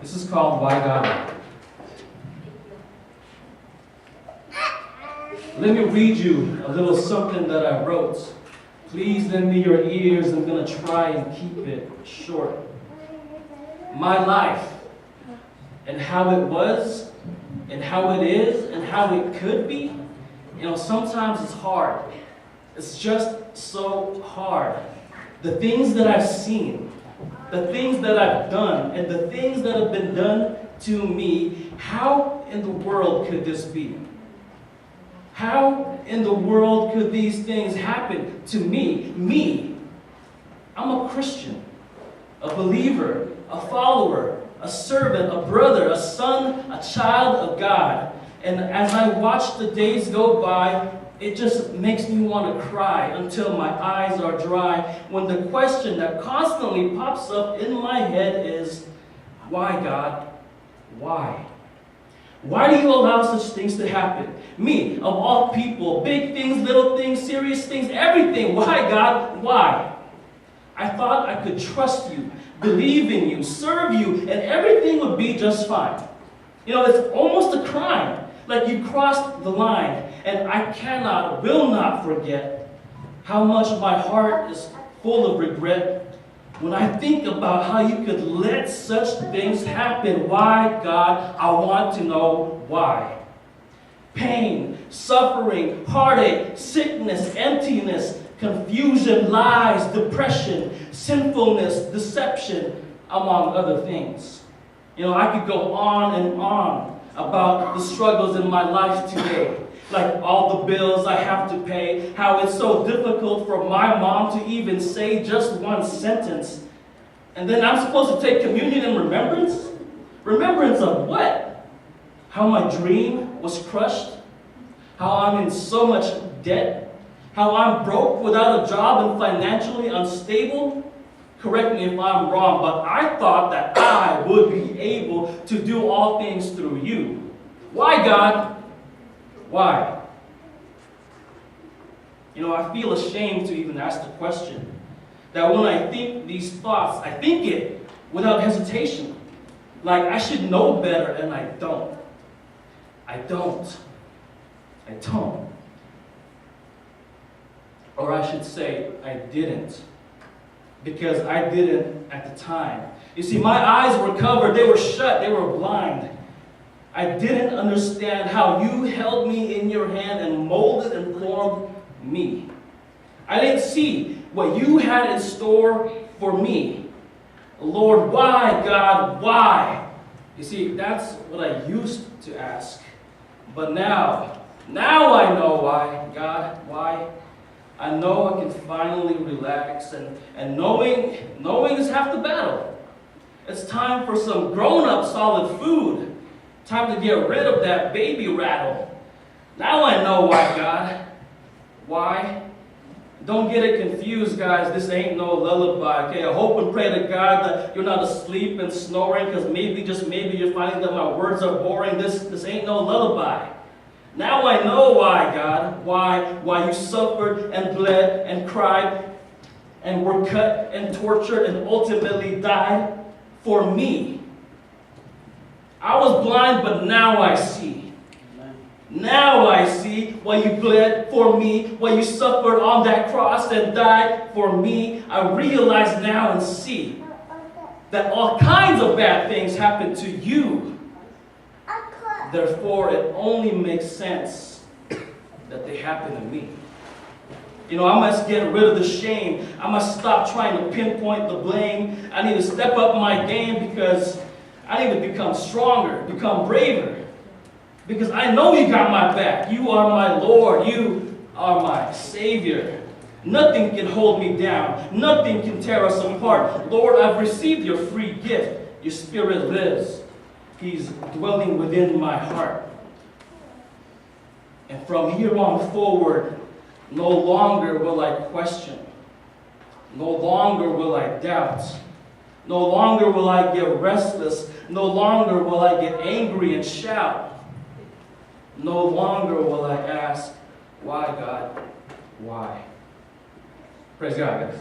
This is called Why God. Let me read you a little something that I wrote. Please lend me your ears. I'm going to try and keep it short. My life and how it was and how it is and how it could be, sometimes it's hard. It's just so hard. The things that I've seen, the things that I've done, and the things that have been done to me, how in the world could this be? How in the world could these things happen to me? Me. I'm a Christian, a believer, a follower, a servant, a brother, a son, a child of God. And as I watch the days go by, it just makes me want to cry until my eyes are dry when the question that constantly pops up in my head is, why, God? Why? Why do you allow such things to happen? Me, of all people, big things, little things, serious things, everything. Why, God? Why? I thought I could trust you, believe in you, serve you, and everything would be just fine. It's almost a crime. Like you crossed the line, and I will not forget how much my heart is full of regret when I think about how you could let such things happen. Why, God? I want to know why. Pain, suffering, heartache, sickness, emptiness, confusion, lies, depression, sinfulness, deception, among other things. I could go on and on about the struggles in my life today. Like all the bills I have to pay, how it's so difficult for my mom to even say just one sentence. And then I'm supposed to take communion in remembrance? Remembrance of what? How my dream was crushed? How I'm in so much debt? How I'm broke without a job and financially unstable? Correct me if I'm wrong, but I thought that I would be able to do all things through you. Why, God? Why? I feel ashamed to even ask the question. That when I think these thoughts, I think it without hesitation. Like I should know better, and I don't. I don't. Or I should say, I didn't. Because I didn't at the time. You see, my eyes were covered, they were shut, they were blind. I didn't understand how you held me in your hand and molded and formed me. I didn't see what you had in store for me. Lord, why, God, why? You see, that's what I used to ask. But now I know why, God, why. I know I can finally relax, and knowing is half the battle. It's time for some grown-up solid food. Time to get rid of that baby rattle. Now I know why, God. Why? Don't get it confused, guys. This ain't no lullaby, okay? I hope and pray to God that you're not asleep and snoring, because just maybe you're finding that my words are boring. This ain't no lullaby. Now I know why, God. Why you suffered and bled and cried and were cut and tortured and ultimately died for me. I was blind, but now I see. Now I see why you bled for me, why you suffered on that cross and died for me. I realize now and see that all kinds of bad things happen to you. Therefore, it only makes sense that they happen to me. I must get rid of the shame. I must stop trying to pinpoint the blame. I need to step up my game because I need to become stronger, become braver. Because I know you got my back. You are my Lord. You are my Savior. Nothing can hold me down. Nothing can tear us apart. Lord, I've received your free gift. Your Spirit lives. He's dwelling within my heart. And from here on forward, no longer will I question. No longer will I doubt. No longer will I get restless. No longer will I get angry and shout. No longer will I ask, why, God? Why? Praise God, guys.